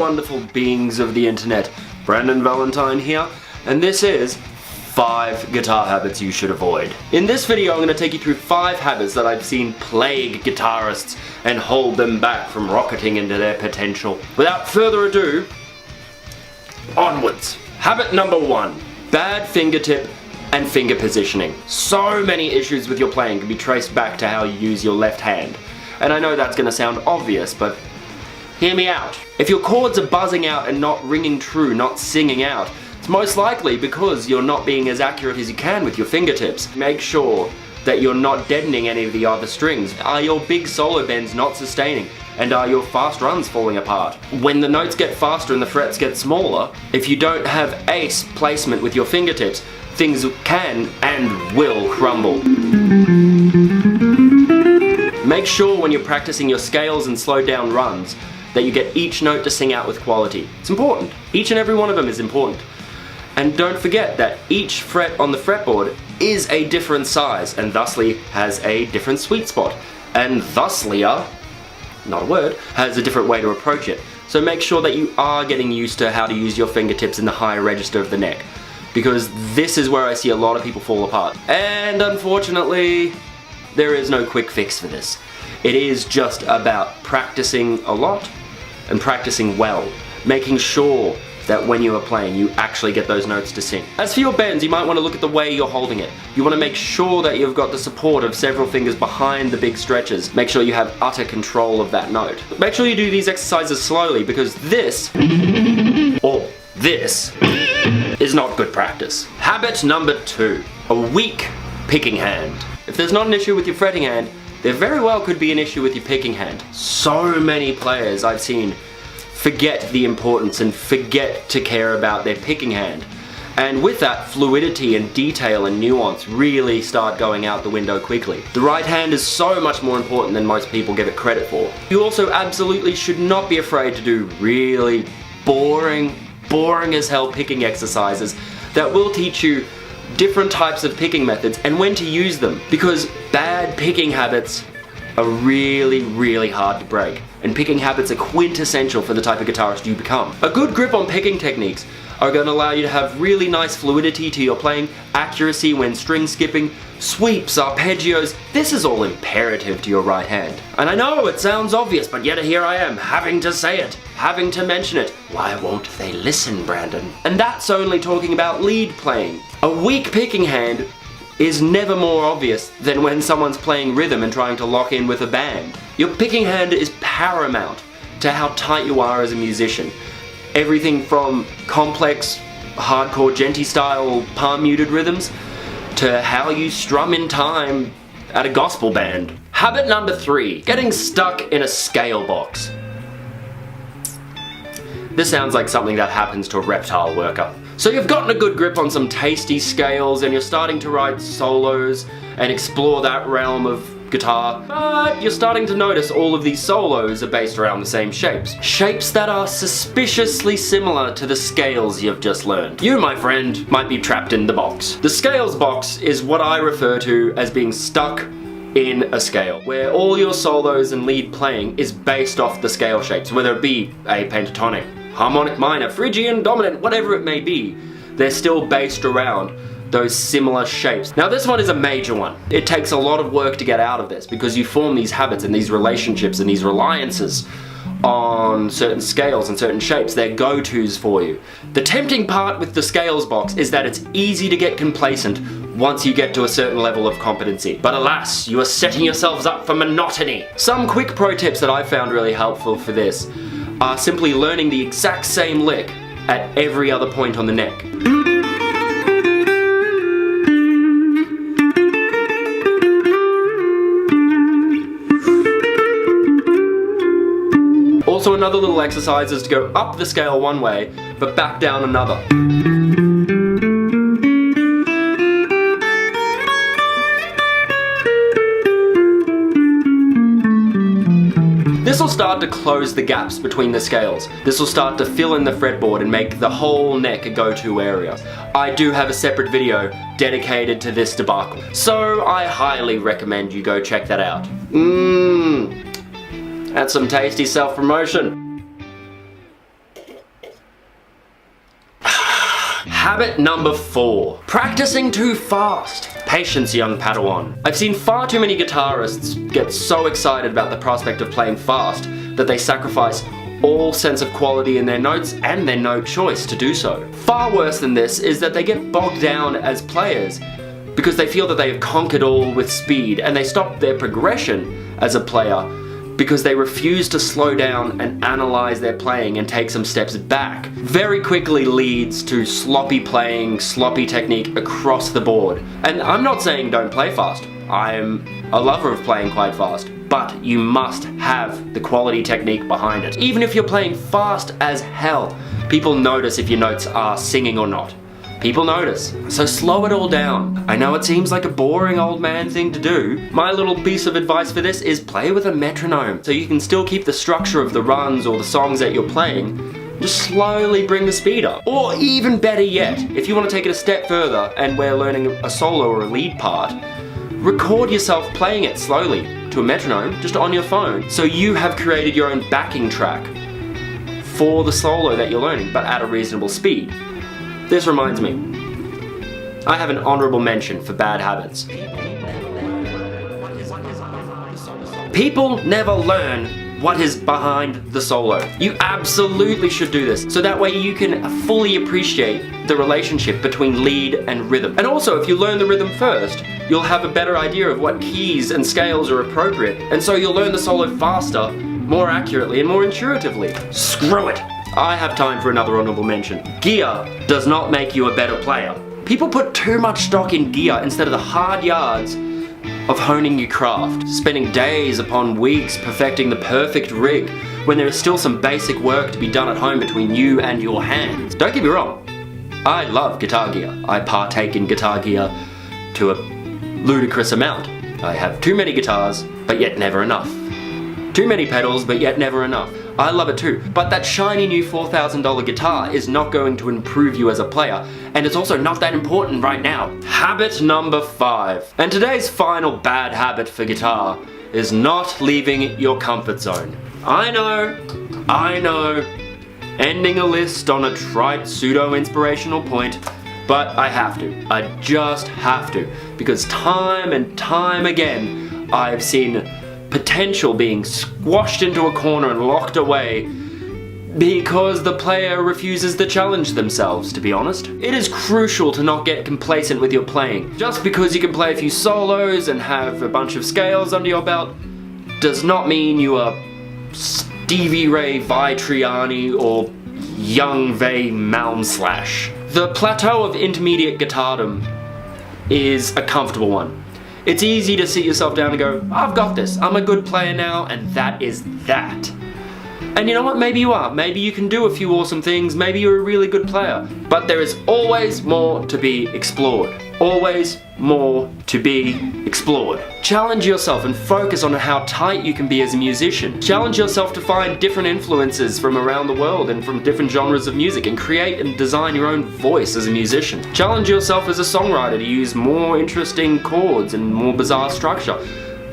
wonderful beings of the internet. Brandon Valentine here, and this is 5 guitar habits you should avoid. In this video I'm going to take you through 5 habits that I've seen plague guitarists and hold them back from rocketing into their potential. Without further ado, onwards. Habit number 1. Bad fingertip and finger positioning. So many issues with your playing can be traced back to how you use your left hand. And I know that's going to sound obvious, but hear me out. If your chords are buzzing out and not ringing true, not singing out, it's most likely because you're not being as accurate as you can with your fingertips. Make sure that you're not deadening any of the other strings. Are your big solo bends not sustaining? And are your fast runs falling apart? When the notes get faster and the frets get smaller, if you don't have ace placement with your fingertips, things can and will crumble. Make sure when you're practicing your scales and slow down runs that you get each note to sing out with quality. It's important. Each and every one of them is important. And don't forget that each fret on the fretboard is a different size and thusly has a different sweet spot. And thuslier, not a word, has a different way to approach it. So make sure that you are getting used to how to use your fingertips in the higher register of the neck, because this is where I see a lot of people fall apart. And unfortunately, there is no quick fix for this. It is just about practicing a lot and practicing well, making sure that when you are playing, you actually get those notes to sing. As for your bends, you might want to look at the way you're holding it. You want to make sure that you've got the support of several fingers behind the big stretches. Make sure you have utter control of that note. Make sure you do these exercises slowly, because this, or this, is not good practice. Habit number 2, a weak picking hand. If there's not an issue with your fretting hand, there very well could be an issue with your picking hand. So many players I've seen forget the importance and forget to care about their picking hand. And with that, fluidity and detail and nuance really start going out the window quickly. The right hand is so much more important than most people give it credit for. You also absolutely should not be afraid to do really boring as hell picking exercises that will teach you different types of picking methods and when to use them, because bad picking habits are really hard to break, and picking habits are quintessential for the type of guitarist you become. A good grip on picking techniques are going to allow you to have really nice fluidity to your playing, accuracy when string skipping, sweeps, arpeggios. This is all imperative to your right hand. And I know it sounds obvious, but yet here I am, having to say it, having to mention it. Why won't they listen, Brandon? And that's only talking about lead playing. A weak picking hand is never more obvious than when someone's playing rhythm and trying to lock in with a band. Your picking hand is paramount to how tight you are as a musician. Everything from complex, hardcore, genty style, palm muted rhythms to how you strum in time at a gospel band. Habit number 3, getting stuck in a scale box. This sounds like something that happens to a reptile worker. So you've gotten a good grip on some tasty scales and you're starting to write solos and explore that realm of guitar, but you're starting to notice all of these solos are based around the same shapes. Shapes that are suspiciously similar to the scales you've just learned. You, my friend, might be trapped in the box. The scales box is what I refer to as being stuck in a scale, where all your solos and lead playing is based off the scale shapes, whether it be a pentatonic, harmonic minor, Phrygian dominant, whatever it may be. They're still based around those similar shapes. Now this one is a major one. It takes a lot of work to get out of this because you form these habits and these relationships and these reliances on certain scales and certain shapes. They're go-tos for you. The tempting part with the scales box is that it's easy to get complacent once you get to a certain level of competency. But alas, you are setting yourselves up for monotony. Some quick pro tips that I found really helpful for this are simply learning the exact same lick at every other point on the neck. Also, another little exercise is to go up the scale one way, but back down another. This will start to close the gaps between the scales. This will start to fill in the fretboard and make the whole neck a go-to area. I do have a separate video dedicated to this debacle, so I highly recommend you go check that out. That's some tasty self-promotion. Habit number 4. Practicing too fast. Patience, young Padawan. I've seen far too many guitarists get so excited about the prospect of playing fast that they sacrifice all sense of quality in their notes and their note choice to do so. Far worse than this is that they get bogged down as players because they feel that they have conquered all with speed, and they stop their progression as a player because they refuse to slow down and analyze their playing and take some steps back. Very quickly leads to sloppy playing, sloppy technique across the board. And I'm not saying don't play fast. I'm a lover of playing quite fast, but you must have the quality technique behind it. Even if you're playing fast as hell, people notice if your notes are singing or not. People notice. So slow it all down. I know it seems like a boring old man thing to do. My little piece of advice for this is play with a metronome, so you can still keep the structure of the runs or the songs that you're playing. Just slowly bring the speed up. Or even better yet, if you want to take it a step further and we're learning a solo or a lead part, record yourself playing it slowly to a metronome just on your phone, so you have created your own backing track for the solo that you're learning, but at a reasonable speed. This reminds me, I have an honorable mention for bad habits. People never learn what is behind the solo. You absolutely should do this, so that way you can fully appreciate the relationship between lead and rhythm. And also, if you learn the rhythm first, you'll have a better idea of what keys and scales are appropriate, and so you'll learn the solo faster, more accurately, and more intuitively. Screw it! I have time for another honorable mention. Gear does not make you a better player. People put too much stock in gear instead of the hard yards of honing your craft, spending days upon weeks perfecting the perfect rig when there is still some basic work to be done at home between you and your hands. Don't get me wrong, I love guitar gear. I partake in guitar gear to a ludicrous amount. I have too many guitars, but yet never enough. Too many pedals, but yet never enough. I love it too, but that shiny new $4,000 guitar is not going to improve you as a player, and it's also not that important right now. Habit number 5. And today's final bad habit for guitar is not leaving your comfort zone. I know, ending a list on a trite pseudo-inspirational point, but I have to. I just have to, because time and time again, I've seen potential being squashed into a corner and locked away because the player refuses to challenge themselves, to be honest. It is crucial to not get complacent with your playing. Just because you can play a few solos and have a bunch of scales under your belt does not mean you are Stevie Ray Vitriani or Young Vay Malmslash. The plateau of intermediate guitardom is a comfortable one. It's easy to sit yourself down and go, I've got this, I'm a good player now, and that is that. And you know what, maybe you are. Maybe you can do a few awesome things, maybe you're a really good player. But there is always more to be explored. Always more to be explored. Challenge yourself and focus on how tight you can be as a musician. Challenge yourself to find different influences from around the world and from different genres of music and create and design your own voice as a musician. Challenge yourself as a songwriter to use more interesting chords and more bizarre structure.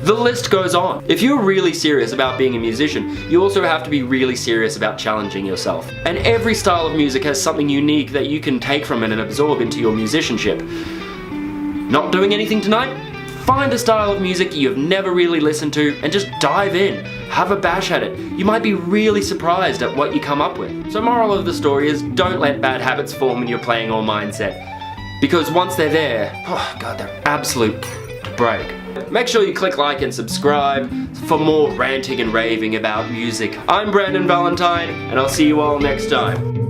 The list goes on. If you're really serious about being a musician, you also have to be really serious about challenging yourself. And every style of music has something unique that you can take from it and absorb into your musicianship. Not doing anything tonight? Find a style of music you've never really listened to and just dive in. Have a bash at it. You might be really surprised at what you come up with. So moral of the story is, don't let bad habits form in your playing or mindset. Because once they're there, oh god, they're absolute to break. Make sure you click like and subscribe for more ranting and raving about music. I'm Brandon Valentine, and I'll see you all next time.